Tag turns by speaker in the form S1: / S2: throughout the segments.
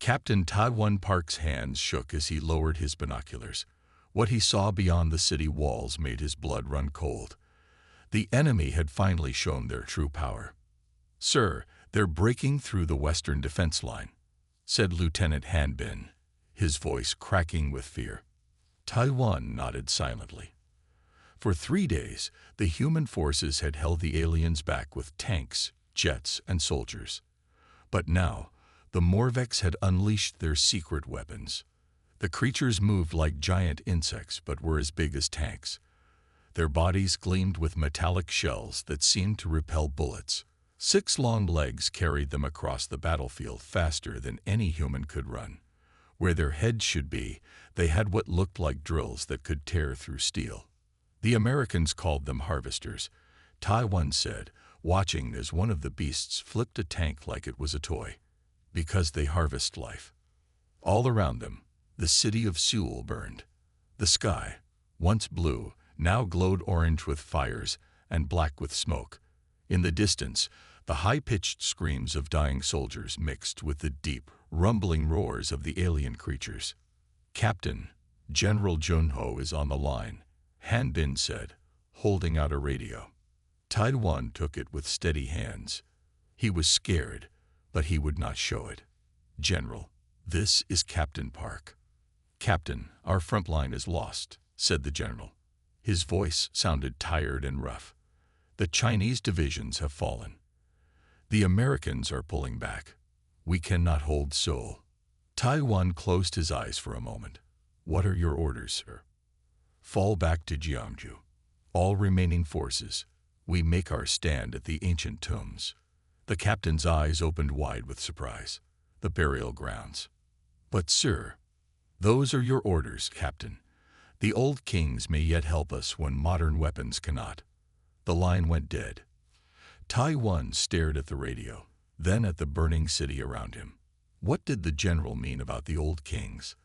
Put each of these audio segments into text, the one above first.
S1: Captain Taiwan Park's hands shook as he lowered his binoculars. What he saw beyond the city walls made his blood run cold. The enemy had finally shown their true power. "Sir, they're breaking through the western defense line," said Lieutenant Han Bin, his voice cracking with fear. Taiwan nodded silently. For 3 days, the human forces had held the aliens back with tanks, jets, and soldiers. But now, the Morvex had unleashed their secret weapons. The creatures moved like giant insects but were as big as tanks. Their bodies gleamed with metallic shells that seemed to repel bullets. 6 long legs carried them across the battlefield faster than any human could run. Where their heads should be, they had what looked like drills that could tear through steel. The Americans called them harvesters, Taiwan said, watching as one of the beasts flipped a tank like it was a toy. Because they harvest life. All around them, the city of Seoul burned. The sky, once blue, now glowed orange with fires and black with smoke. In the distance, the high-pitched screams of dying soldiers mixed with the deep, rumbling roars of the alien creatures. "Captain, General Junho is on the line," Han Bin said, holding out a radio. Taiwan took it with steady hands. He was scared, but he would not show it. "General, this is Captain Park." "Captain, our front line is lost," said the general. His voice sounded tired and rough. "The Chinese divisions have fallen. The Americans are pulling back. We cannot hold Seoul." Taiwan closed his eyes for a moment. "What are your orders, sir?" "Fall back to Jeongju. All remaining forces. We make our stand at the ancient tombs." The captain's eyes opened wide with surprise. "The burial grounds." "But, sir—" "Those are your orders, Captain. The old kings may yet help us when modern weapons cannot." The line went dead. Taiwan stared at the radio, then at the burning city around him. What did the general mean about the old kings?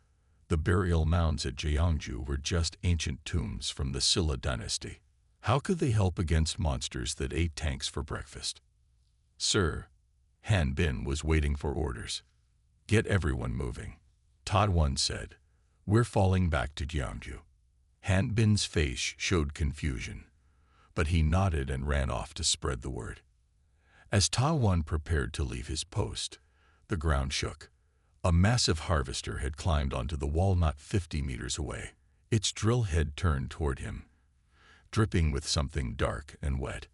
S1: The burial mounds at Jeongju were just ancient tombs from the Silla dynasty. How could they help against monsters that ate tanks for breakfast? "Sir," Han Bin was waiting for orders. "Get everyone moving," Taiwan said. "We're falling back to Jeongju." Han Bin's face showed confusion, but he nodded and ran off to spread the word. As Taiwan prepared to leave his post, the ground shook. A massive harvester had climbed onto the wall not 50 meters away. Its drill head turned toward him, dripping with something dark and wet.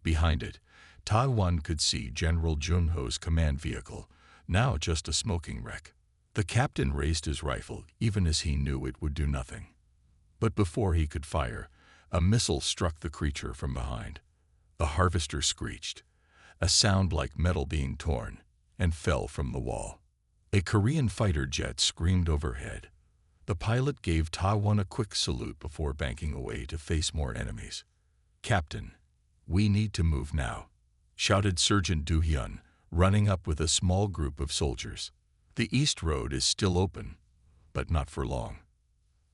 S1: Behind it, Taiwan could see General Junho's command vehicle, now just a smoking wreck. The captain raised his rifle, even as he knew it would do nothing. But before he could fire, a missile struck the creature from behind. The harvester screeched, a sound like metal being torn, and fell from the wall. A Korean fighter jet screamed overhead. The pilot gave Taiwan a quick salute before banking away to face more enemies. "Captain, we need to move now," shouted Sergeant Du Hyun, running up with a small group of soldiers. "The East Road is still open, but not for long."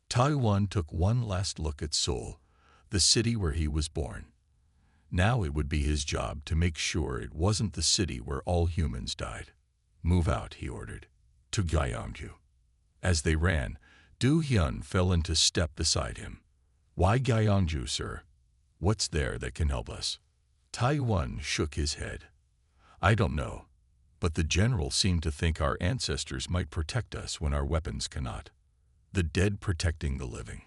S1: Taiwan took one last look at Seoul, the city where he was born. Now it would be his job to make sure it wasn't the city where all humans died. "Move out," he ordered, "to Gyeongju." As they ran, Du Hyun fell into step beside him. "Why Gyeongju, sir? What's there that can help us?" Taiwan shook his head. "I don't know, but the general seemed to think our ancestors might protect us when our weapons cannot. The dead protecting the living."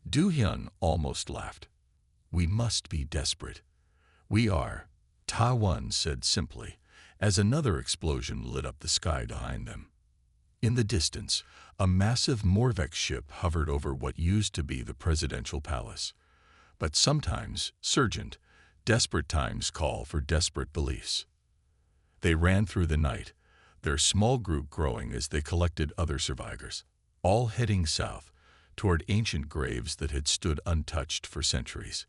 S1: Du Hyun almost laughed. "We must be desperate." "We are," Taiwan said simply, as another explosion lit up the sky behind them. In the distance, a massive Morvex ship hovered over what used to be the presidential palace. But sometimes, Sergeant, desperate times call for desperate beliefs. They ran through the night, their small group growing as they collected other survivors, all heading south, toward ancient graves that had stood untouched for centuries.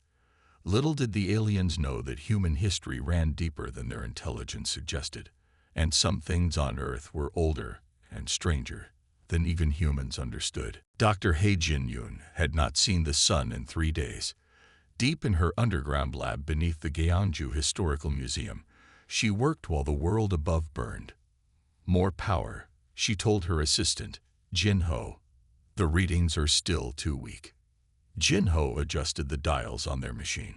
S1: Little did the aliens know that human history ran deeper than their intelligence suggested, and some things on Earth were older and stranger than even humans understood. Dr. He Jin-yoon had not seen the sun in 3 days. Deep in her underground lab beneath the Gyeongju Historical Museum, she worked while the world above burned. More power, she told her assistant, Jin-ho. The readings are still too weak. Jin-ho adjusted the dials on their machine.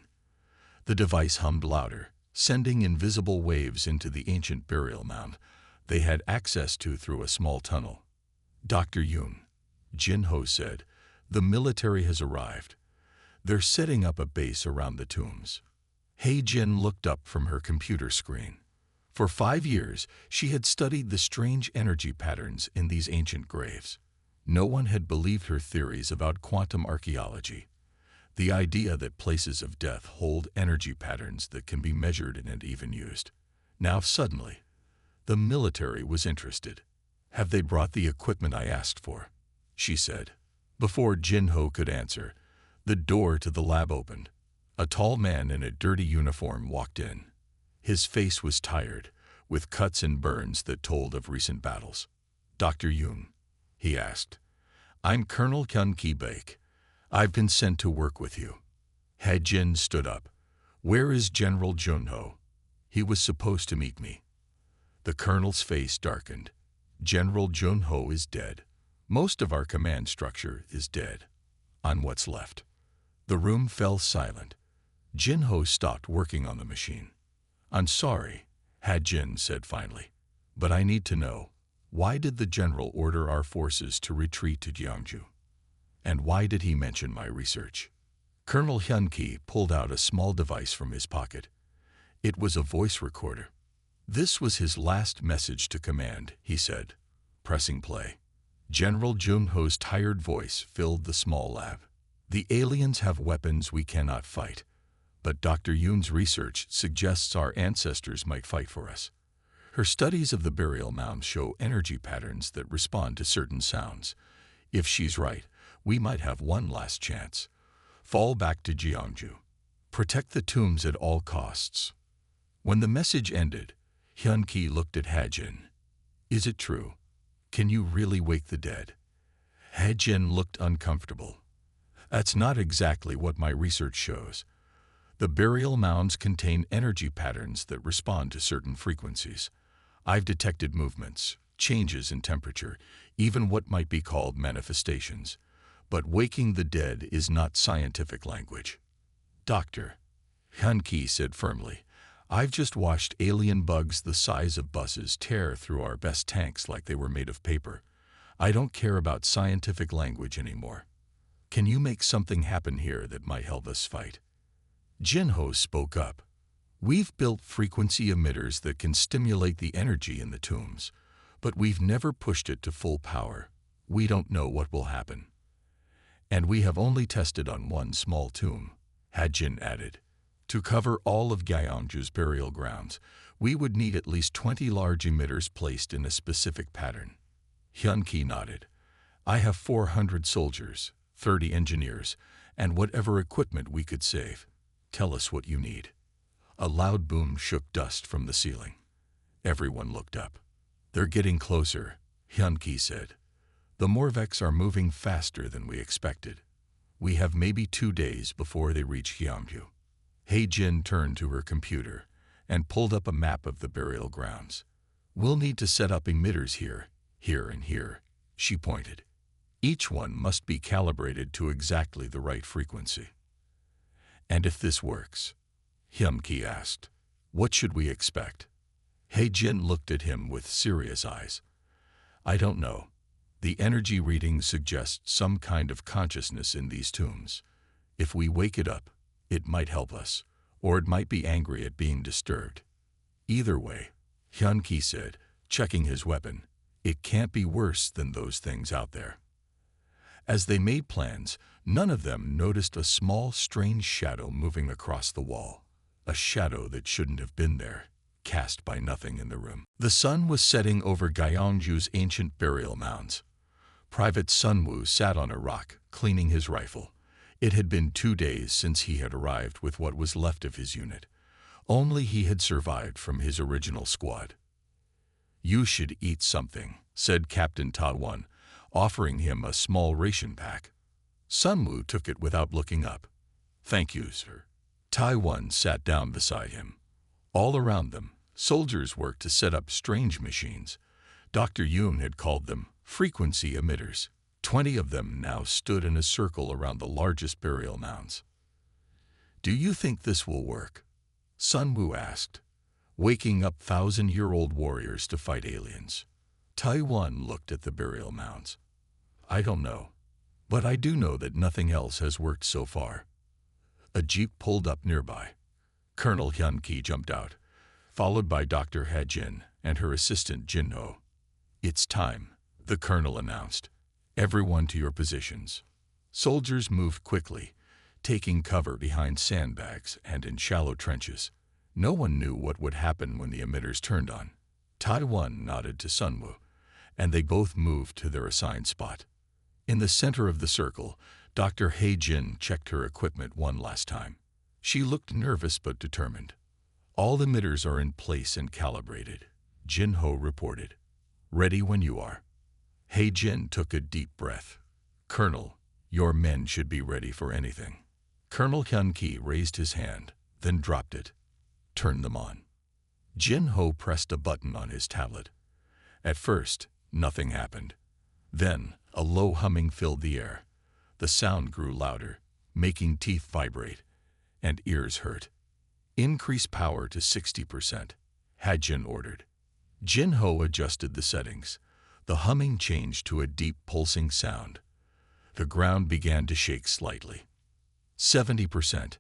S1: The device hummed louder, sending invisible waves into the ancient burial mound they had access to through a small tunnel. Dr. Yoon, Jin-ho said, the military has arrived. They're setting up a base around the tombs. Jin looked up from her computer screen. For 5 years, she had studied the strange energy patterns in these ancient graves. No one had believed her theories about quantum archaeology, the idea that places of death hold energy patterns that can be measured and even used. Now suddenly, the military was interested. Have they brought the equipment I asked for? She said. Before Jin-ho could answer, the door to the lab opened. A tall man in a dirty uniform walked in. His face was tired, with cuts and burns that told of recent battles. Dr. Yoon, he asked. I'm Colonel Hyun-ki Baek. I've been sent to work with you. Jin stood up. Where is General Jun-ho? He was supposed to meet me. The colonel's face darkened. General Jun-ho is dead. Most of our command structure is dead. On what's left. The room fell silent. Jin-ho stopped working on the machine. I'm sorry, Jin said finally, but I need to know, why did the general order our forces to retreat to Gyeongju? And why did he mention my research? Colonel Hyun-ki pulled out a small device from his pocket. It was a voice recorder. This was his last message to command, he said, pressing play. General Jun-ho's tired voice filled the small lab. The aliens have weapons we cannot fight, but Dr. Yoon's research suggests our ancestors might fight for us. Her studies of the burial mounds show energy patterns that respond to certain sounds. If she's right, we might have one last chance. Fall back to Gyeongju. Protect the tombs at all costs. When the message ended, Hyun-ki looked at Jin. Is it true? Can you really wake the dead? Jin looked uncomfortable. That's not exactly what my research shows. The burial mounds contain energy patterns that respond to certain frequencies. I've detected movements, changes in temperature, even what might be called manifestations. But waking the dead is not scientific language. Doctor, Hyun-ki said firmly, I've just watched alien bugs the size of buses tear through our best tanks like they were made of paper. I don't care about scientific language anymore. Can you make something happen here that might help us fight? Jin-ho spoke up. We've built frequency emitters that can stimulate the energy in the tombs, but we've never pushed it to full power. We don't know what will happen. And we have only tested on one small tomb, Jin added. To cover all of Gyeongju's burial grounds, we would need at least 20 large emitters placed in a specific pattern. Hyun-ki nodded. I have 400 soldiers, 30 engineers, and whatever equipment we could save. Tell us what you need. A loud boom shook dust from the ceiling. Everyone looked up. They're getting closer, Hyun-ki said. The Morvex are moving faster than we expected. We have maybe 2 days before they reach Gyeongju. Jin turned to her computer and pulled up a map of the burial grounds. We'll need to set up emitters here, here, and here, she pointed. Each one must be calibrated to exactly the right frequency. And if this works, Hyun-ki asked, what should we expect? Jin looked at him with serious eyes. I don't know. The energy readings suggest some kind of consciousness in these tombs. If we wake it up, it might help us, or it might be angry at being disturbed. Either way, Hyun-ki said, checking his weapon, it can't be worse than those things out there. As they made plans, none of them noticed a small, strange shadow moving across the wall. A shadow that shouldn't have been there, cast by nothing in the room. The sun was setting over Gyeongju's ancient burial mounds. Private Sunwoo sat on a rock, cleaning his rifle. It had been 2 days since he had arrived with what was left of his unit. Only he had survived from his original squad. You should eat something, said Captain Ta-won, offering him a small ration pack. Sunwoo took it without looking up. Thank you, sir. Ta-won sat down beside him. All around them, soldiers worked to set up strange machines. Dr. Yoon had called them frequency emitters. 20 of them now stood in a circle around the largest burial mounds. "Do you think this will work?" Sun Wu asked, "waking up thousand-year-old warriors to fight aliens." Taiwan looked at the burial mounds. "I don't know, but I do know that nothing else has worked so far." A jeep pulled up nearby. Colonel Hyun-ki jumped out, followed by Dr. Ha-jin and her assistant Jin-ho. "It's time," the colonel announced. "Everyone to your positions." Soldiers moved quickly, taking cover behind sandbags and in shallow trenches. No one knew what would happen when the emitters turned on. Taiwan nodded to Sun Wu, and they both moved to their assigned spot. In the center of the circle, Dr. Ha-jin checked her equipment one last time. She looked nervous but determined. "All emitters are in place and calibrated," Jin-ho reported. "Ready when you are." Ha-jin took a deep breath. "Colonel, your men should be ready for anything." Colonel Hyun-ki raised his hand, then dropped it. "Turn them on." Jin-ho pressed a button on his tablet. At first, nothing happened. Then, a low humming filled the air. The sound grew louder, making teeth vibrate, and ears hurt. "Increase power to 60%, Ha-jin ordered. Jin-ho adjusted the settings. The humming changed to a deep pulsing sound. The ground began to shake slightly. 70%,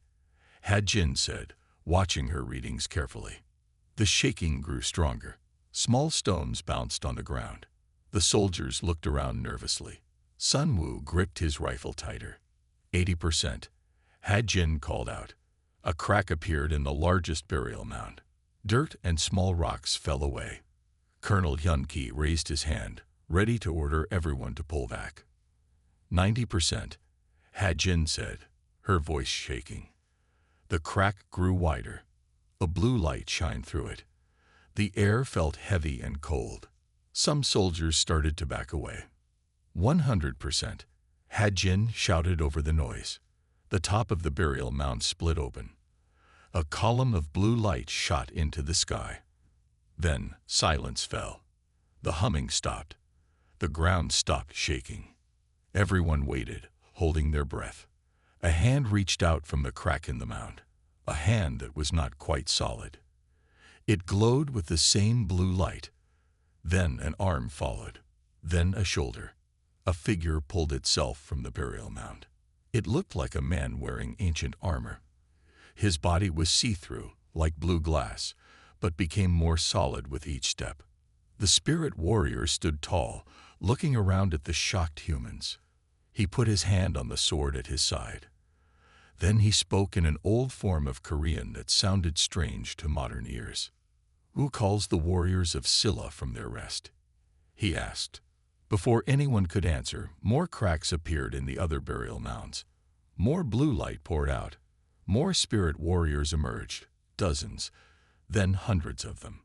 S1: Ha-jin said, watching her readings carefully. The shaking grew stronger. Small stones bounced on the ground. The soldiers looked around nervously. Sun Wu gripped his rifle tighter. 80%, Ha-jin called out. A crack appeared in the largest burial mound. Dirt and small rocks fell away. Colonel Hyun-ki raised his hand, ready to order everyone to pull back. 90%, Ha-jin said, her voice shaking. The crack grew wider. A blue light shined through it. The air felt heavy and cold. Some soldiers started to back away. 100%, Ha-jin shouted over the noise. The top of the burial mound split open. A column of blue light shot into the sky. Then silence fell. The humming stopped. The ground stopped shaking. Everyone waited, holding their breath. A hand reached out from the crack in the mound. A hand that was not quite solid. It glowed with the same blue light. Then an arm followed. Then a shoulder. A figure pulled itself from the burial mound. It looked like a man wearing ancient armor. His body was see-through, like blue glass, but became more solid with each step. The spirit warrior stood tall, looking around at the shocked humans. He put his hand on the sword at his side. Then he spoke in an old form of Korean that sounded strange to modern ears. "Who calls the warriors of Silla from their rest?" he asked. Before anyone could answer, more cracks appeared in the other burial mounds. More blue light poured out. More spirit warriors emerged, dozens, then hundreds of them.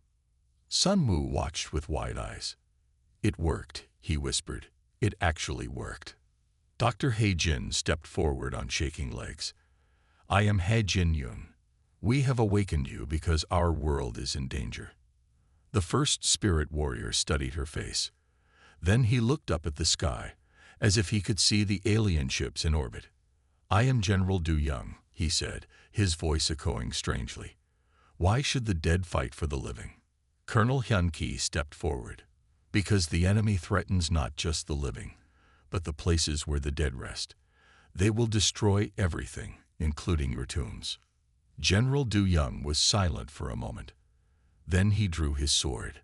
S1: Sun Wu watched with wide eyes. "It worked," he whispered. "It actually worked." Dr. Ha-jin stepped forward on shaking legs. "I am Ha-jin Yoon. We have awakened you because our world is in danger." The first spirit warrior studied her face. Then he looked up at the sky, as if he could see the alien ships in orbit. "I am General Du Young," he said, his voice echoing strangely. "Why should the dead fight for the living?" Colonel Hyun-ki stepped forward. "Because the enemy threatens not just the living, but the places where the dead rest. They will destroy everything, including your tombs." General Du Young was silent for a moment. Then he drew his sword.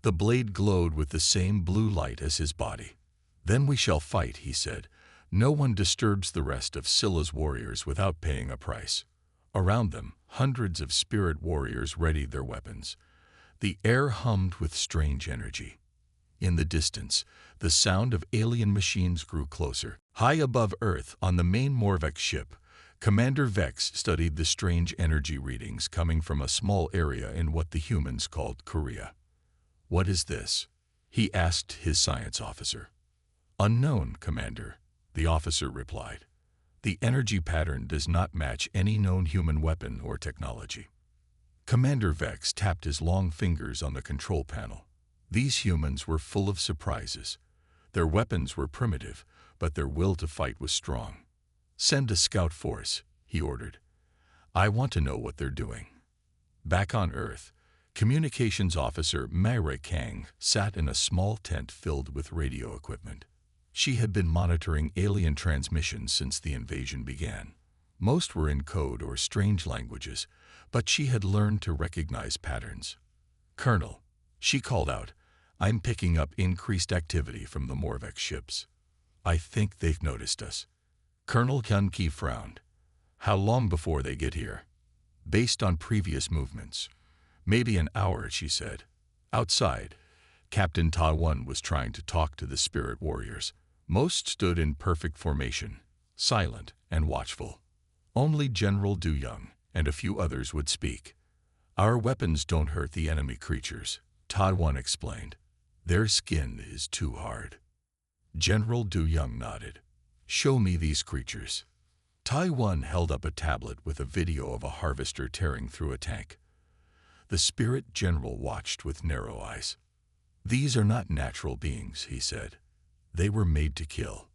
S1: The blade glowed with the same blue light as his body. "Then we shall fight," he said. "No one disturbs the rest of Silla's warriors without paying a price." Around them, hundreds of spirit warriors readied their weapons. The air hummed with strange energy. In the distance, the sound of alien machines grew closer. High above Earth, on the main Morvex ship, Commander Vex studied the strange energy readings coming from a small area in what the humans called Korea. "What is this?" he asked his science officer. "Unknown, Commander," the officer replied. "The energy pattern does not match any known human weapon or technology." Commander Vex tapped his long fingers on the control panel. These humans were full of surprises. Their weapons were primitive, but their will to fight was strong. "Send a scout force," he ordered. "I want to know what they're doing." Back on Earth, Communications Officer Myra Kang sat in a small tent filled with radio equipment. She had been monitoring alien transmissions since the invasion began. Most were in code or strange languages, but she had learned to recognize patterns. "Colonel," she called out, "I'm picking up increased activity from the Morvex ships. I think they've noticed us." Colonel Hyun-Ki frowned. "How long before they get here?" "Based on previous movements. Maybe an hour," she said. Outside, Captain Ta-1 was trying to talk to the spirit warriors. Most stood in perfect formation, silent and watchful. Only General Du-Young and a few others would speak. "Our weapons don't hurt the enemy creatures," Ta-1 explained. "Their skin is too hard." General Du-Young nodded. "Show me these creatures." Tai-1 held up a tablet with a video of a harvester tearing through a tank. The spirit general watched with narrow eyes. "These are not natural beings," he said. "They were made to kill."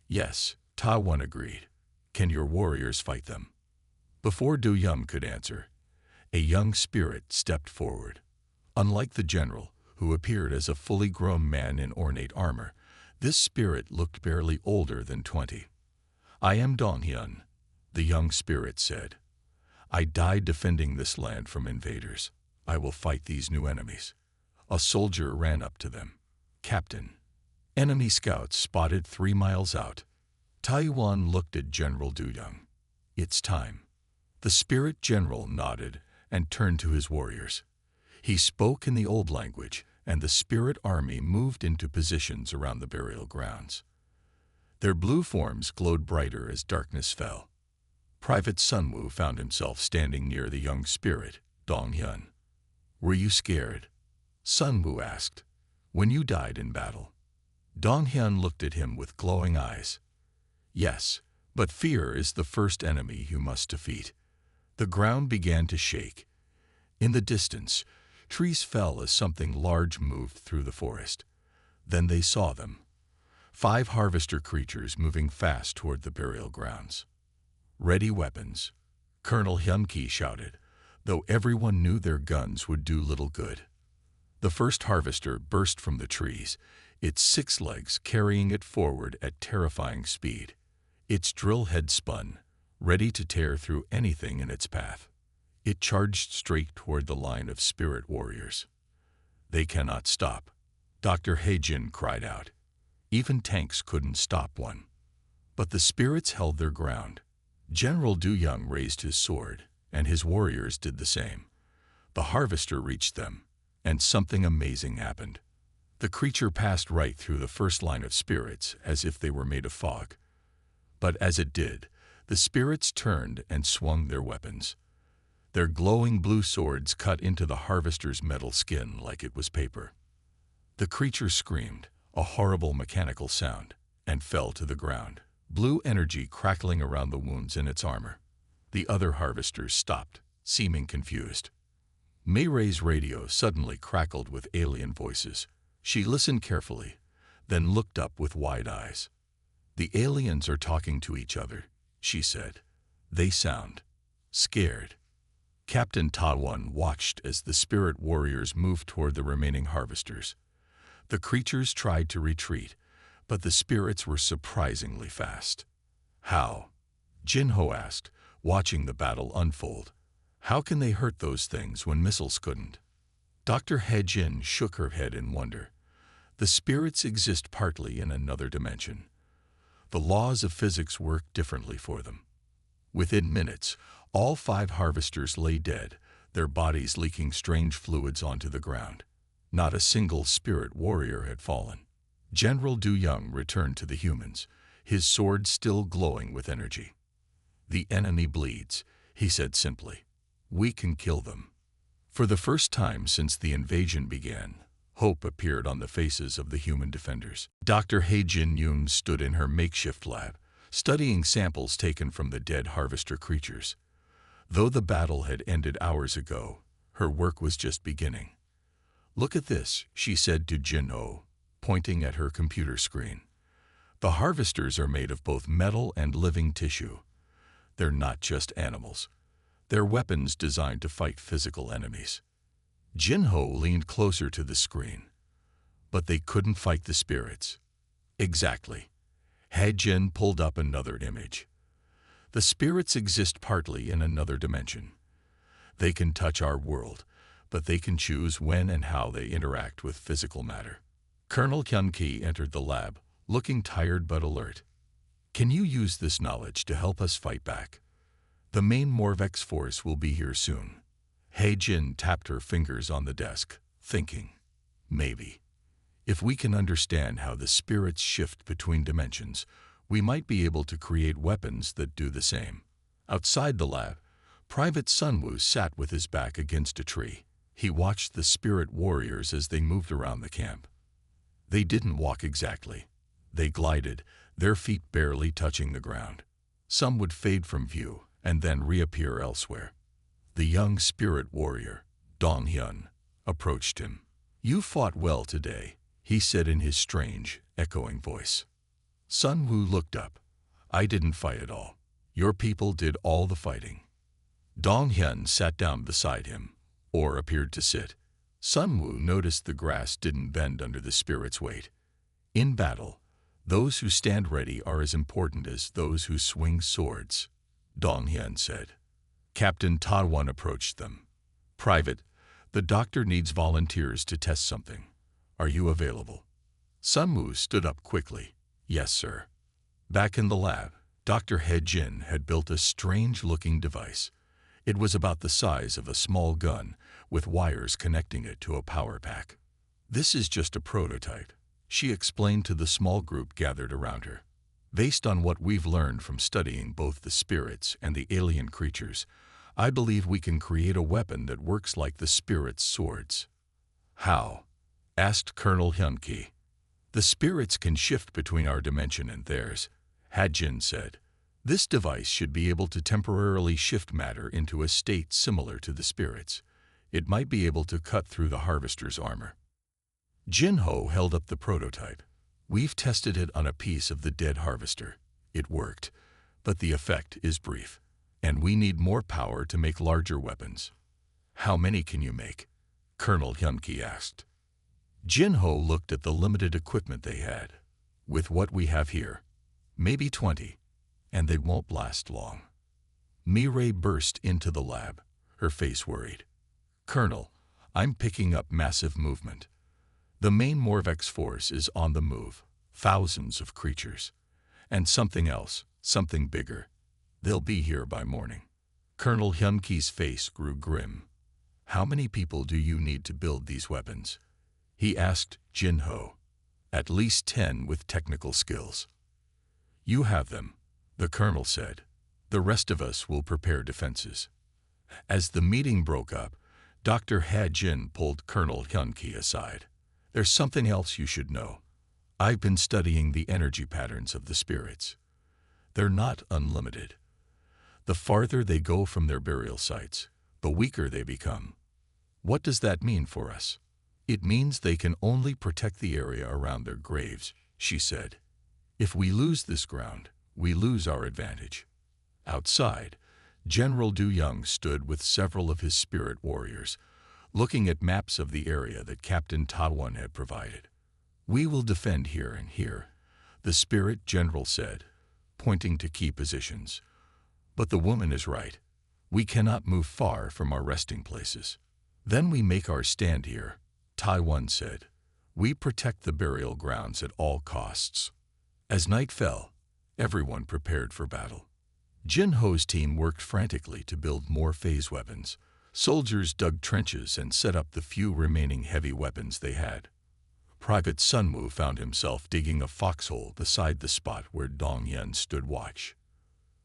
S1: "Yes," Ta-1 agreed. "Can your warriors fight them?" Before Du-Young could answer, a young spirit stepped forward. Unlike the general, who appeared as a fully grown man in ornate armor, this spirit looked barely older than 20. "I am Dong-Hyun," the young spirit said. "I died defending this land from invaders. I will fight these new enemies." A soldier ran up to them. "Captain." Enemy scouts spotted 3 miles out. Tai-1 looked at General Du-Young. "It's time." The spirit general nodded and turned to his warriors. He spoke in the old language, and the spirit army moved into positions around the burial grounds. Their blue forms glowed brighter as darkness fell. Private Sunwoo found himself standing near the young spirit, Dong-Hyun. "Were you scared?" Sunwoo asked. "When you died in battle?" Dong-Hyun looked at him with glowing eyes. "Yes, but fear is the first enemy you must defeat." The ground began to shake. In the distance, trees fell as something large moved through the forest. Then they saw them. 5 harvester creatures moving fast toward the burial grounds. "Ready weapons," Colonel Hyun-Ki shouted, though everyone knew their guns would do little good. The first harvester burst from the trees, its 6 legs carrying it forward at terrifying speed. Its drill head spun, ready to tear through anything in its path. It charged straight toward the line of spirit warriors. "They cannot stop," Dr. Hae-jin cried out. Even tanks couldn't stop one. But the spirits held their ground. General Du-Young raised his sword, and his warriors did the same. The harvester reached them, and something amazing happened. The creature passed right through the first line of spirits as if they were made of fog. But as it did, the spirits turned and swung their weapons. Their glowing blue swords cut into the harvester's metal skin like it was paper. The creature screamed, a horrible mechanical sound, and fell to the ground, blue energy crackling around the wounds in its armor. The other harvesters stopped, seeming confused. Mayre's radio suddenly crackled with alien voices. She listened carefully, then looked up with wide eyes. "The aliens are talking to each other," she said. "They sound scared." Captain Ta-1 watched as the spirit warriors moved toward the remaining harvesters. The creatures tried to retreat, but the spirits were surprisingly fast. "How?" Jin-Ho asked, watching the battle unfold. "How can they hurt those things when missiles couldn't?" Dr. Hae-jin shook her head in wonder. "The spirits exist partly in another dimension. The laws of physics work differently for them." Within minutes, all 5 harvesters lay dead, their bodies leaking strange fluids onto the ground. Not a single spirit warrior had fallen. General Du-Young returned to the humans, his sword still glowing with energy. "The enemy bleeds," he said simply. "We can kill them." For the first time since the invasion began, hope appeared on the faces of the human defenders. Dr. Hae-jin stood in her makeshift lab, studying samples taken from the dead harvester creatures. Though the battle had ended hours ago, her work was just beginning. Look at this, she said to Jinho, pointing at her computer screen. The harvesters are made of both metal and living tissue. They're not just animals. They're weapons designed to fight physical enemies. Jinho leaned closer to the screen. But they couldn't fight the spirits. Exactly. He-Jin pulled up another image. The spirits exist partly in another dimension. They can touch our world, but they can choose when and how they interact with physical matter. Colonel Hyun-ki entered the lab, looking tired but alert. Can you use this knowledge to help us fight back? The main Morvex force will be here soon. He-Jin tapped her fingers on the desk, thinking, maybe. If we can understand how the spirits shift between dimensions, we might be able to create weapons that do the same. Outside the lab, Private Sunwoo sat with his back against a tree. He watched the spirit warriors as they moved around the camp. They didn't walk exactly. They glided, their feet barely touching the ground. Some would fade from view and then reappear elsewhere. The young spirit warrior, Dong-hyun, approached him. "You fought well today," he said in his strange, echoing voice. Sunwoo looked up. "I didn't fight at all. Your people did all the fighting." Dong-hyun sat down beside him, or appeared to sit. Sunwoo noticed the grass didn't bend under the spirit's weight. In battle, those who stand ready are as important as those who swing swords, Dong-hyun said. Captain Ta-won approached them. "Private, the doctor needs volunteers to test something. Are you available?" Sunwoo stood up quickly. "Yes, sir." Back in the lab, Dr. He-Jin had built a strange-looking device. It was about the size of a small gun, with wires connecting it to a power pack. "This is just a prototype," she explained to the small group gathered around her. "Based on what we've learned from studying both the spirits and the alien creatures, I believe we can create a weapon that works like the spirits' swords." "How?" asked Colonel Hyun-ki. "The spirits can shift between our dimension and theirs," He-Jin said. "This device should be able to temporarily shift matter into a state similar to the spirits. It might be able to cut through the harvester's armor." Jinho held up the prototype. "We've tested it on a piece of the dead harvester. It worked, but the effect is brief, and we need more power to make larger weapons." "How many can you make?" Colonel Hyun-ki asked. Jinho looked at the limited equipment they had. "With what we have here, maybe 20, and they won't last long." Mireille burst into the lab, her face worried. "Colonel, I'm picking up massive movement. The main Morvex force is on the move, thousands of creatures. And something else, something bigger. They'll be here by morning." Colonel Hyun-ki's face grew grim. "How many people do you need to build these weapons?" he asked Jinho. "At least 10 with technical skills." "You have them," the colonel said. "The rest of us will prepare defenses." As the meeting broke up, Dr. He-Jin pulled Colonel Hyun-ki aside. "There's something else you should know. I've been studying the energy patterns of the spirits. They're not unlimited. The farther they go from their burial sites, the weaker they become. What does that mean for us?" "It means they can only protect the area around their graves," she said. "If we lose this ground, we lose our advantage." Outside, General Du Young stood with several of his spirit warriors, looking at maps of the area that Captain Ta-won had provided. "We will defend here and here," the spirit general said, pointing to key positions. "But the woman is right. We cannot move far from our resting places." "Then we make our stand here," Ta-won said. "We protect the burial grounds at all costs." As night fell, everyone prepared for battle. Jinho's team worked frantically to build more phase weapons. Soldiers dug trenches and set up the few remaining heavy weapons they had. Private Sunwoo found himself digging a foxhole beside the spot where Dong-hyun stood watch.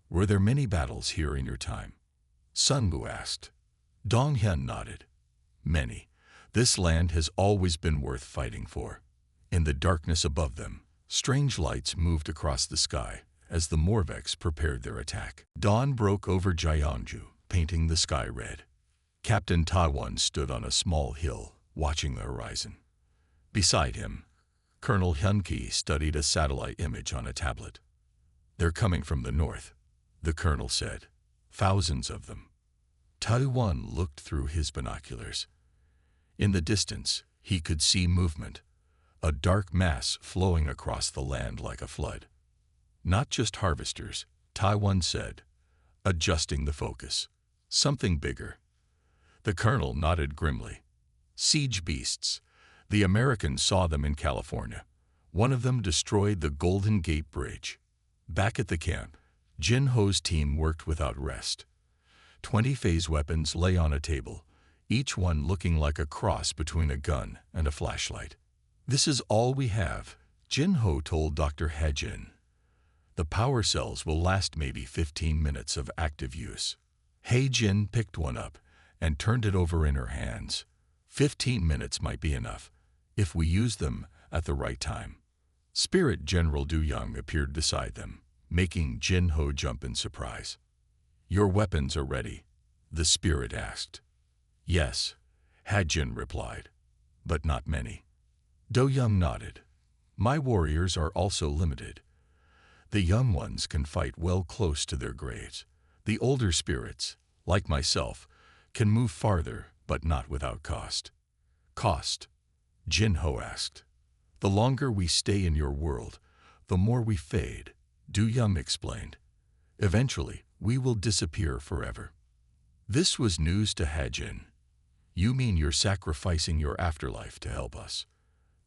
S1: "Were there many battles here in your time?" Sunwoo asked. Dong-hyun nodded. "Many. This land has always been worth fighting for." In the darkness above them, strange lights moved across the sky as the Morvex prepared their attack. Dawn broke over Gyeongju, painting the sky red. Captain Ta-won stood on a small hill, watching the horizon. Beside him, Colonel Hyun-ki studied a satellite image on a tablet. "They're coming from the north," the colonel said. "Thousands of them." Taiwan looked through his binoculars. In the distance, he could see movement, a dark mass flowing across the land like a flood. "Not just harvesters," Taiwan said, adjusting the focus. "Something bigger." The colonel nodded grimly. "Siege beasts. The Americans saw them in California. One of them destroyed the Golden Gate Bridge." Back at the camp, Jin Ho's team worked without rest. 20 phase weapons lay on a table, each one looking like a cross between a gun and a flashlight. "This is all we have," Jin Ho told Dr. Hajin. "The power cells will last maybe 15 minutes of active use." Hajin picked one up and turned it over in her hands. 15 minutes might be enough, if we use them at the right time. Spirit General Du Young appeared beside them, making Jin Ho jump in surprise. "Your weapons are ready?" the spirit asked. "Yes," Hajin replied, "but not many." Do Young nodded. "My warriors are also limited. The young ones can fight well close to their graves. The older spirits, like myself, can move farther, but not without cost." "Cost?" Jin Ho asked. "The longer we stay in your world, the more we fade," Du Young explained. "Eventually, we will disappear forever." This was news to Hajin. "You mean you're sacrificing your afterlife to help us?"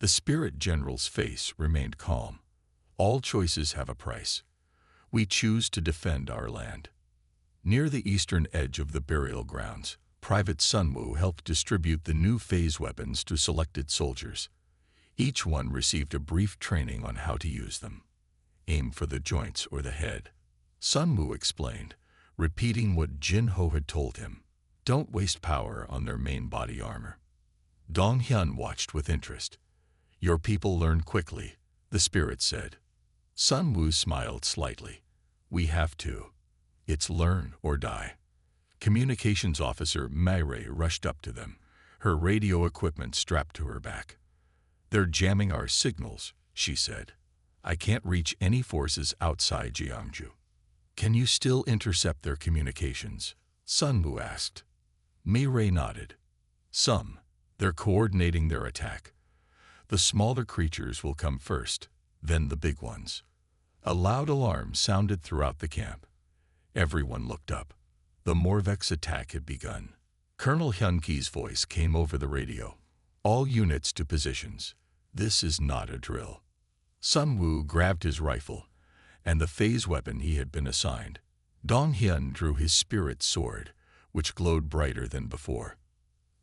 S1: The spirit general's face remained calm. "All choices have a price. We choose to defend our land." Near the eastern edge of the burial grounds, Private Sunwoo helped distribute the new phase weapons to selected soldiers. Each one received a brief training on how to use them. "Aim for the joints or the head," Sunwoo explained, repeating what Jin Ho had told him. "Don't waste power on their main body armor." Dong Hyun watched with interest. "Your people learn quickly," the spirit said. Sunwoo smiled slightly. "We have to. It's learn or die." Communications officer Mayray rushed up to them, her radio equipment strapped to her back. "They're jamming our signals," she said. "I can't reach any forces outside Jeongju." "Can you still intercept their communications?" Sunwoo asked. Mayray nodded. "Some. They're coordinating their attack. The smaller creatures will come first, then the big ones." A loud alarm sounded throughout the camp. Everyone looked up. The Morvex attack had begun. Colonel Hyun-ki's voice came over the radio. "All units to positions. This is not a drill." Sunwoo grabbed his rifle and the phase weapon he had been assigned. Dong Hyun drew his spirit sword, which glowed brighter than before.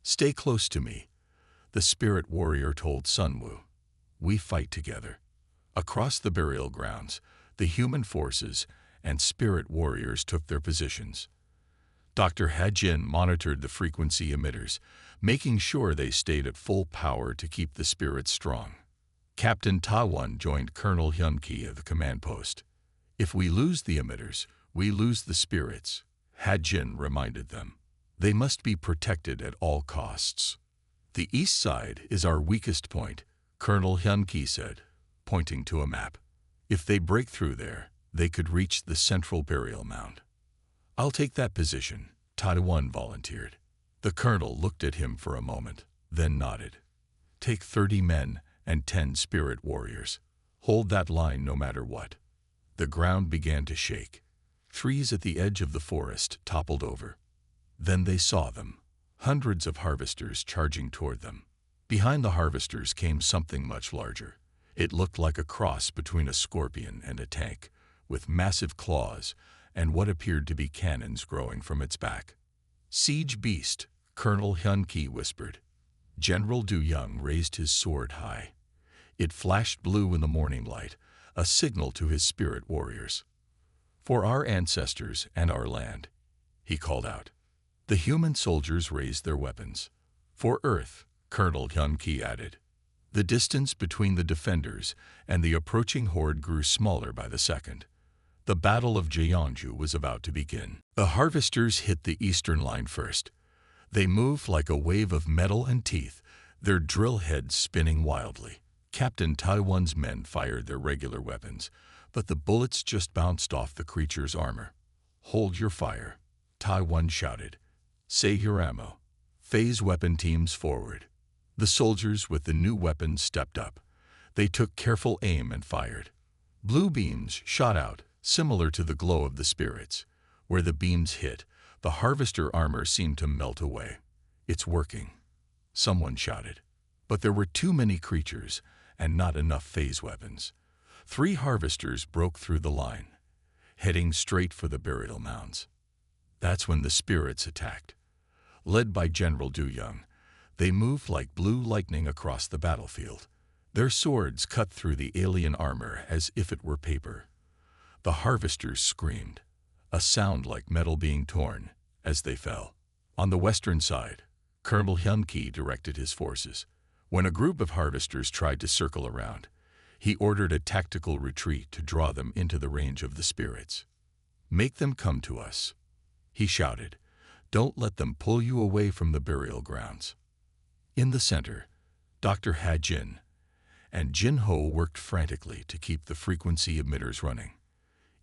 S1: "Stay close to me," the spirit warrior told Sunwoo. "We fight together." Across the burial grounds, the human forces and spirit warriors took their positions. Dr. Hajin monitored the frequency emitters, making sure they stayed at full power to keep the spirits strong. Captain Taiwan joined Colonel Hyun-ki at the command post. "If we lose the emitters, we lose the spirits," Hajin reminded them. "They must be protected at all costs." "The east side is our weakest point," Colonel Hyun-ki said, pointing to a map. "If they break through there, they could reach the central burial mound." "I'll take that position," Taiwan volunteered. The colonel looked at him for a moment, then nodded. "Take 30 men and 10 spirit warriors. Hold that line no matter what." The ground began to shake. Trees at the edge of the forest toppled over. Then they saw them, hundreds of harvesters charging toward them. Behind the harvesters came something much larger. It looked like a cross between a scorpion and a tank, with massive claws and what appeared to be cannons growing from its back. "Siege beast," Colonel Hyun-ki whispered. General Du Young raised his sword high. It flashed blue in the morning light, a signal to his spirit warriors. "For our ancestors and our land," he called out. The human soldiers raised their weapons. "For Earth," Colonel Hyun-ki added. The distance between the defenders and the approaching horde grew smaller by the second. The Battle of Jeongju was about to begin. The harvesters hit the eastern line first. They moved like a wave of metal and teeth, their drill heads spinning wildly. Captain Taiwan's men fired their regular weapons, but the bullets just bounced off the creature's armor. "Hold your fire," Taiwan shouted. "Save your ammo." Phase weapon teams forward. The soldiers with the new weapons stepped up. They took careful aim and fired. Blue beams shot out, similar to the glow of the spirits. Where the beams hit, the harvester armor seemed to melt away. "It's working," someone shouted. But there were too many creatures and not enough phase weapons. 3 harvesters broke through the line, heading straight for the burial mounds. That's when the spirits attacked. Led by General Du Young, they moved like blue lightning across the battlefield. Their swords cut through the alien armor as if it were paper. The harvesters screamed, a sound like metal being torn, as they fell. On the western side, Colonel Hyun-ki directed his forces. When a group of harvesters tried to circle around, he ordered a tactical retreat to draw them into the range of the spirits. "Make them come to us," he shouted. "Don't let them pull you away from the burial grounds." In the center, Dr. Ha-Jin and Jin-Ho worked frantically to keep the frequency emitters running.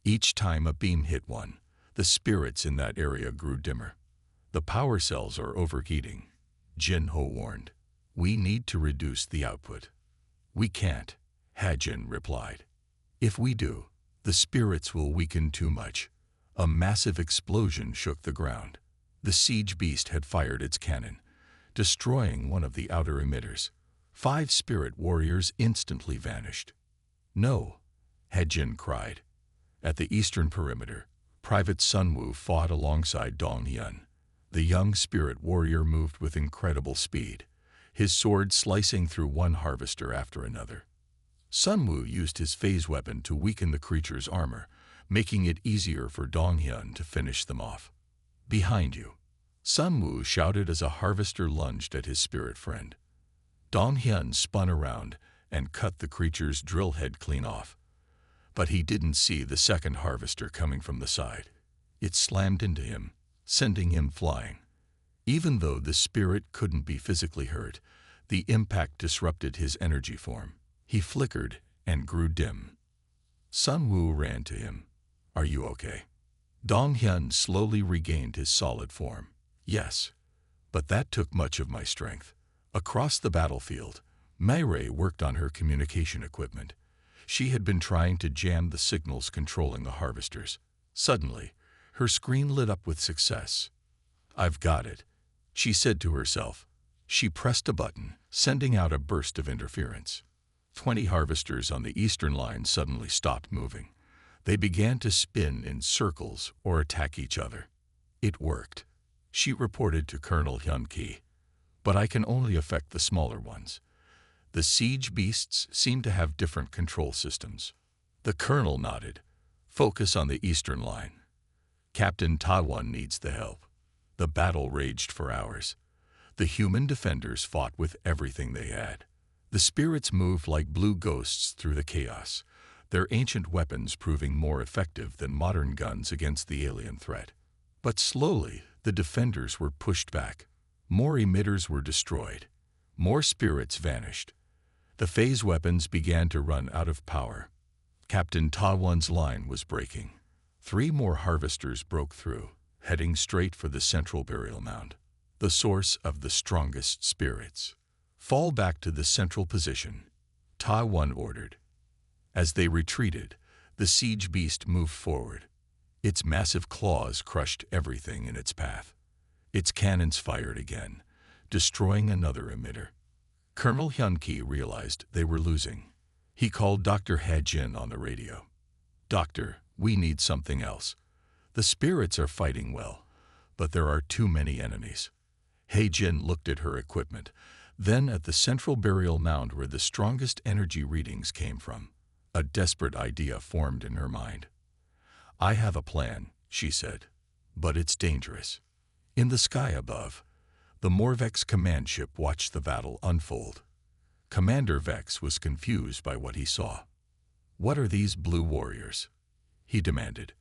S1: Each time a beam hit one, the spirits in that area grew dimmer. "The power cells are overheating," Jin-Ho warned. "We need to reduce the output." "We can't," Ha-Jin replied. "If we do, the spirits will weaken too much." A massive explosion shook the ground. The siege beast had fired its cannon, destroying one of the outer emitters. 5 spirit warriors instantly vanished. "No," Ha-Jin cried. At the eastern perimeter, Private Sunwoo fought alongside Dong Hyun. The young spirit warrior moved with incredible speed, his sword slicing through one harvester after another. Sunwoo used his phase weapon to weaken the creature's armor, making it easier for Dong Hyun to finish them off. "Behind you," Sunwoo shouted as a harvester lunged at his spirit friend. Dong Hyun spun around and cut the creature's drill head clean off. But he didn't see the second harvester coming from the side. It slammed into him, sending him flying. Even though the spirit couldn't be physically hurt, the impact disrupted his energy form. He flickered and grew dim. Sunwoo ran to him. "Are you okay?" Dong Hyun slowly regained his solid form. "Yes, but that took much of my strength." Across the battlefield, Mayray worked on her communication equipment. She had been trying to jam the signals controlling the harvesters. Suddenly, her screen lit up with success. "I've got it," she said to herself. She pressed a button, sending out a burst of interference. 20 harvesters on the eastern line suddenly stopped moving. They began to spin in circles or attack each other. "It worked," she reported to Colonel Hyun-ki. "But I can only affect the smaller ones. The siege beasts seem to have different control systems." The colonel nodded. "Focus on the eastern line. Captain Taiwan needs the help." The battle raged for hours. The human defenders fought with everything they had. The spirits moved like blue ghosts through the chaos, their ancient weapons proving more effective than modern guns against the alien threat. But slowly, the defenders were pushed back. More emitters were destroyed. More spirits vanished. The phase weapons began to run out of power. Captain Taiwan's line was breaking. 3 more harvesters broke through, heading straight for the central burial mound, the source of the strongest spirits. "Fall back to the central position," Taiwan ordered. As they retreated, the siege beast moved forward. Its massive claws crushed everything in its path. Its cannons fired again, destroying another emitter. Colonel Hyun-ki realized they were losing. He called Dr. Ha-Jin on the radio. "Doctor, we need something else. The spirits are fighting well, but there are too many enemies." Ha-Jin looked at her equipment, then at the central burial mound where the strongest energy readings came from. A desperate idea formed in her mind. "I have a plan," she said, "but it's dangerous." In the sky above, the Morvex command ship watched the battle unfold. Commander Vex was confused by what he saw. "What are these blue warriors?" he demanded.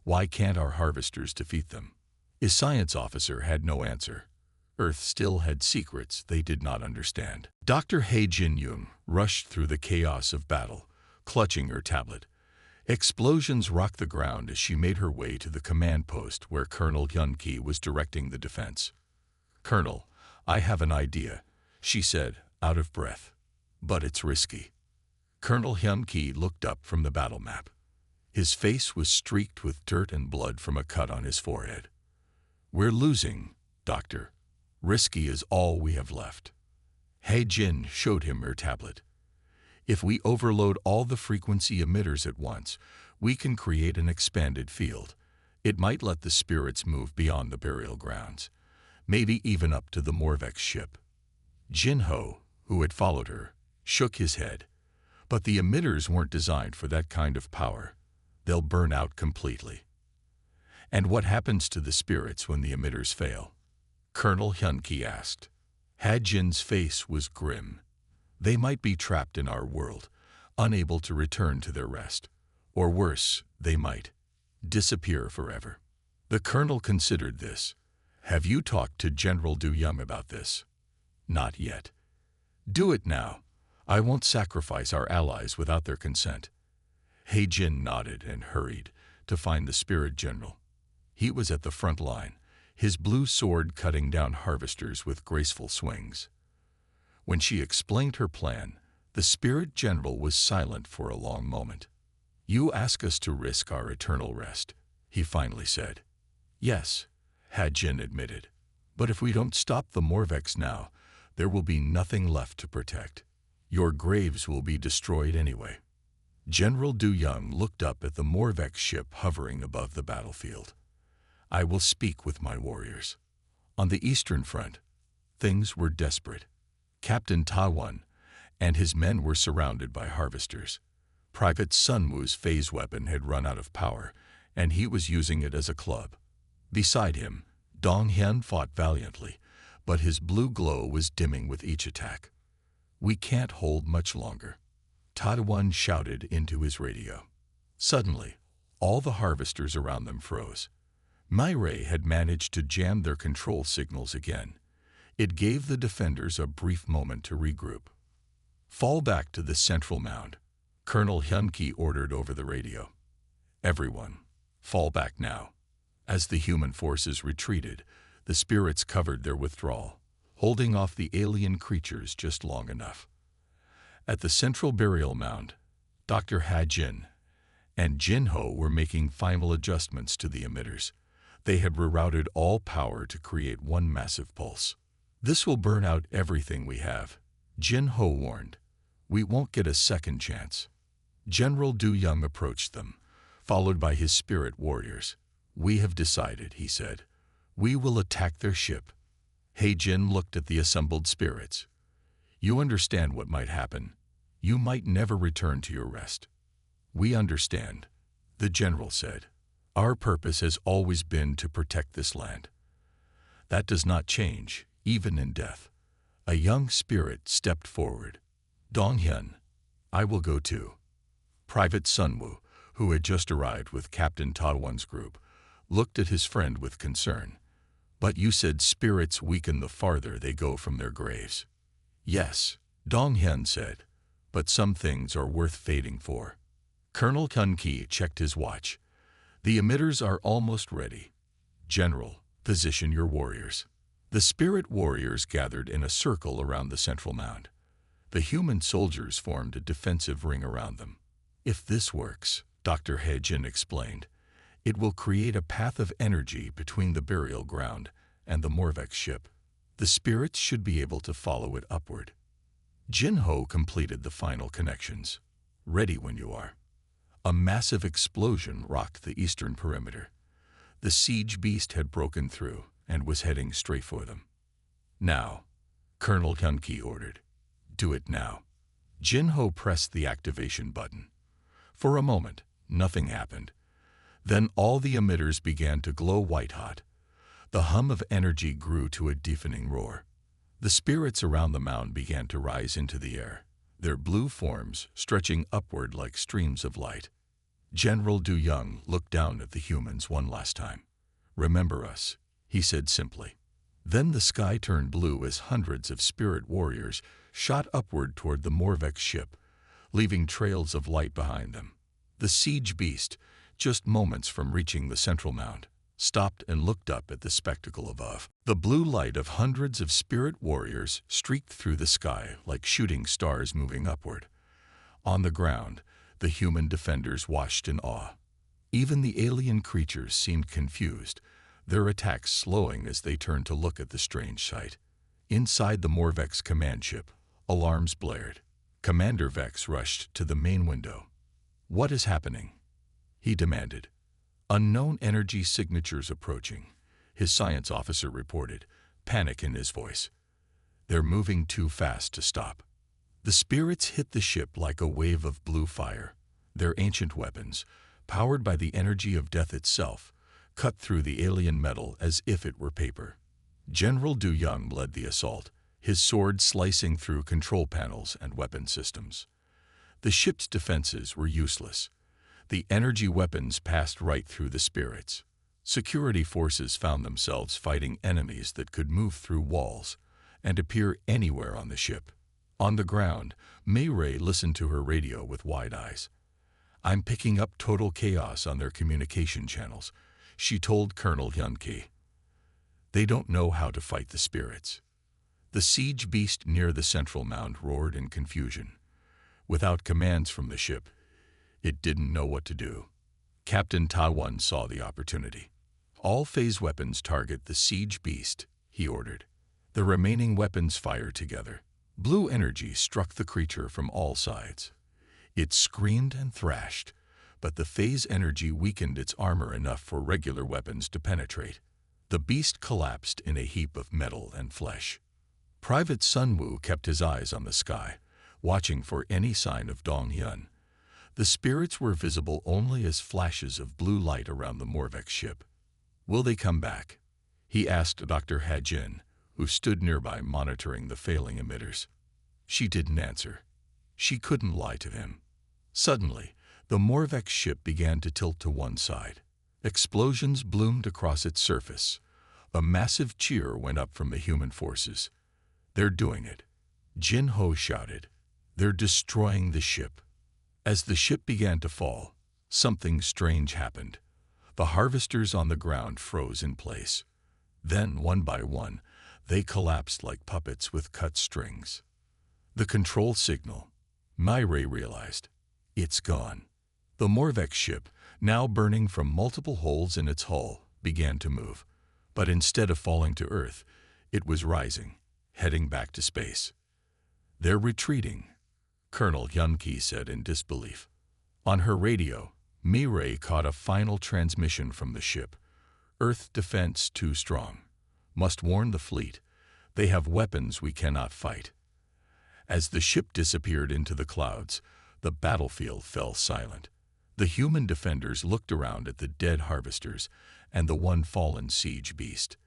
S1: "Why can't our harvesters defeat them?" His science officer had no answer. Earth still had secrets they did not understand. Dr. He Jin-young rushed through the chaos of battle, clutching her tablet. Explosions rocked the ground as she made her way to the command post where Colonel Hyun-ki was directing the defense. "Colonel, I have an idea," she said, out of breath. "But it's risky." Colonel Hyun-ki looked up from the battle map. His face was streaked with dirt and blood from a cut on his forehead. "We're losing, Doctor. Risky is all we have left." He Jin showed him her tablet. "If we overload all the frequency emitters at once, we can create an expanded field. It might let the spirits move beyond the burial grounds, maybe even up to the Morvex ship." Jin-ho, who had followed her, shook his head. "But the emitters weren't designed for that kind of power. They'll burn out completely." "And what happens to the spirits when the emitters fail?" Colonel Hyun-ki asked. He-jin's face was grim. "They might be trapped in our world, unable to return to their rest. Or worse, they might disappear forever." The colonel considered this. "Have you talked to General Du-young about this?" "Not yet." "Do it now. I won't sacrifice our allies without their consent." He-jin nodded and hurried to find the spirit general. He was at the front line, his blue sword cutting down harvesters with graceful swings. When she explained her plan, the spirit general was silent for a long moment. "You ask us to risk our eternal rest," he finally said. "Yes," He-jin admitted. "But if we don't stop the Morvex now, there will be nothing left to protect. Your graves will be destroyed anyway." General Du-young looked up at the Morvex ship hovering above the battlefield. "I will speak with my warriors." On the Eastern Front, things were desperate. Captain Ta-won and his men were surrounded by harvesters. Private Sun-woo's phase weapon had run out of power, and he was using it as a club. Beside him, Dong-hyun fought valiantly, but his blue glow was dimming with each attack. "We can't hold much longer," Ta-won shouted into his radio. Suddenly, all the harvesters around them froze. Myray had managed to jam their control signals again. It gave the defenders a brief moment to regroup. "Fall back to the central mound," Colonel Hyun-ki ordered over the radio. "Everyone, fall back now." As the human forces retreated, the spirits covered their withdrawal, holding off the alien creatures just long enough. At the central burial mound, Dr. He-jin and Jin-ho were making final adjustments to the emitters. They had rerouted all power to create one massive pulse. "This will burn out everything we have," Jin-ho warned. "We won't get a second chance." General Du-young approached them, followed by his spirit warriors. "We have decided," he said. "We will attack their ship." He-jin looked at the assembled spirits. "You understand what might happen. You might never return to your rest." "We understand," the general said. "Our purpose has always been to protect this land. That does not change, even in death." A young spirit stepped forward. "Dong-hyun, I will go too." Private Sun-woo, who had just arrived with Captain Ta-won's group, looked at his friend with concern. "But you said spirits weaken the farther they go from their graves." "Yes," Dong-hyun said, "but some things are worth fading for." Colonel Hyun-ki checked his watch. "The emitters are almost ready. General, position your warriors." The spirit warriors gathered in a circle around the central mound. The human soldiers formed a defensive ring around them. "If this works," Dr. He-jin explained, "it will create a path of energy between the burial ground and the Morvex ship. The spirits should be able to follow it upward." Jin-ho completed the final connections. "Ready when you are." A massive explosion rocked the eastern perimeter. The siege beast had broken through and was heading straight for them. "Now," Colonel Hyun-ki ordered. "Do it now." Jin-ho pressed the activation button. For a moment, nothing happened. Then all the emitters began to glow white-hot. The hum of energy grew to a deafening roar. The spirits around the mound began to rise into the air, their blue forms stretching upward like streams of light. General Du-young looked down at the humans one last time. "Remember us," he said simply. Then the sky turned blue as hundreds of spirit warriors shot upward toward the Morvex ship, leaving trails of light behind them. The siege beast, just moments from reaching the central mound, stopped and looked up at the spectacle above. The blue light of hundreds of spirit warriors streaked through the sky like shooting stars moving upward. On the ground, the human defenders watched in awe. Even the alien creatures seemed confused, their attacks slowing as they turned to look at the strange sight. Inside the Morvex command ship, alarms blared. Commander Vex rushed to the main window. "What is happening?" he demanded. "Unknown energy signatures approaching," his science officer reported, panic in his voice. "They're moving too fast to stop." The spirits hit the ship like a wave of blue fire. Their ancient weapons, powered by the energy of death itself, cut through the alien metal as if it were paper. General Du Young led the assault, his sword slicing through control panels and weapon systems. The ship's defenses were useless. The energy weapons passed right through the spirits. Security forces found themselves fighting enemies that could move through walls and appear anywhere on the ship. On the ground, May Ray listened to her radio with wide eyes. "I'm picking up total chaos on their communication channels," she told Colonel Hyun-ki. "They don't know how to fight the spirits." The siege beast near the central mound roared in confusion. Without commands from the ship, it didn't know what to do. Captain Ta-Won saw the opportunity. "All phase weapons target the siege beast," he ordered. The remaining weapons fire together. Blue energy struck the creature from all sides. It screamed and thrashed, but the phase energy weakened its armor enough for regular weapons to penetrate. The beast collapsed in a heap of metal and flesh. Private Sunwoo kept his eyes on the sky, watching for any sign of Dong-hyun. The spirits were visible only as flashes of blue light around the Morvex ship. "Will they come back?" he asked Dr. Ha-jin, who stood nearby monitoring the failing emitters. She didn't answer. She couldn't lie to him. Suddenly, the Morvex ship began to tilt to one side. Explosions bloomed across its surface. A massive cheer went up from the human forces. "They're doing it," Jin Ho shouted. "They're destroying the ship." As the ship began to fall, something strange happened. The harvesters on the ground froze in place. Then, one by one, they collapsed like puppets with cut strings. The control signal, Myray realized. It's gone. The Morvex ship, now burning from multiple holes in its hull, began to move. But instead of falling to Earth, it was rising, heading back to space. "They're retreating," Colonel Hyun-ki said in disbelief. On her radio, Myray caught a final transmission from the ship. "Earth defense too strong. Must warn the fleet. They have weapons we cannot fight." As the ship disappeared into the clouds, the battlefield fell silent. The human defenders looked around at the dead harvesters and the one fallen siege beast.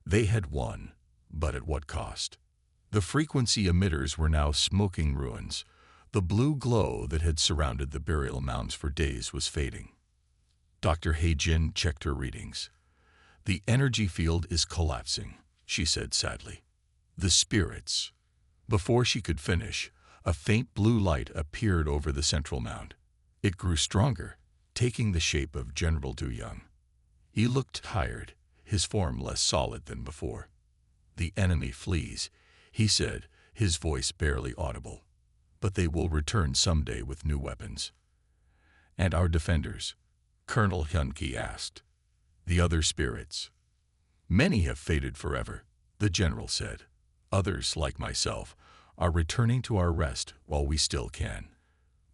S1: They had won, but at what cost? The frequency emitters were now smoking ruins. The blue glow that had surrounded the burial mounds for days was fading. Dr. Ha-jin checked her readings. "The energy field is collapsing," she said sadly. "The spirits." Before she could finish, a faint blue light appeared over the central mound. It grew stronger, taking the shape of General Du Young. He looked tired, his form less solid than before. "The enemy flees," he said, his voice barely audible. "But they will return someday with new weapons." "And our defenders?" Colonel Hyun-ki asked. "The other spirits?" "Many have faded forever," the general said. "Others, like myself, are returning to our rest while we still can.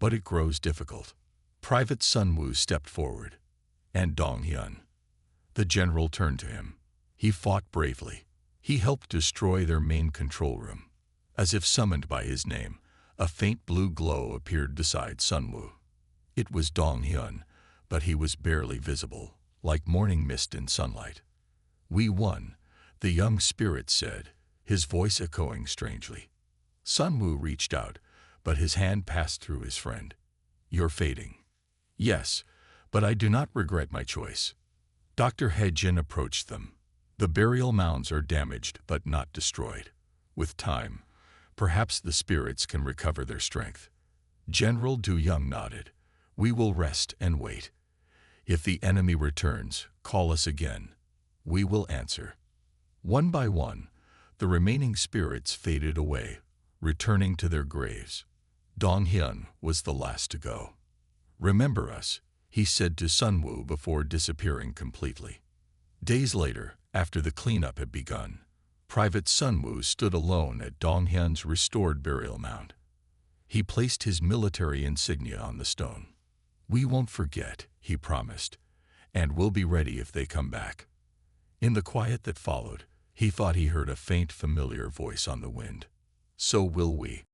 S1: But it grows difficult." Private Sunwoo stepped forward. "And Dong-hyun?" The general turned to him. "He fought bravely. He helped destroy their main control room." As if summoned by his name, a faint blue glow appeared beside Sunwoo. It was Dong-hyun, but he was barely visible, like morning mist in sunlight. "We won," the young spirit said, his voice echoing strangely. Sunwoo reached out, but his hand passed through his friend. "You're fading." "Yes, but I do not regret my choice." Dr. Ha-jin approached them. The burial mounds are damaged but not destroyed. With time, perhaps the spirits can recover their strength. General Du Young nodded. We will rest and wait. If the enemy returns, call us again. We will answer. One by one, the remaining spirits faded away, returning to their graves. Dong Hyun was the last to go. Remember us, he said to Sun Woo before disappearing completely. Days later, after the cleanup had begun, Private Sun Woo stood alone at Dong Hyun's restored burial mound. He placed his military insignia on the stone. We won't forget, he promised, and we'll be ready if they come back. In the quiet that followed, he thought he heard a faint, familiar voice on the wind. So will we.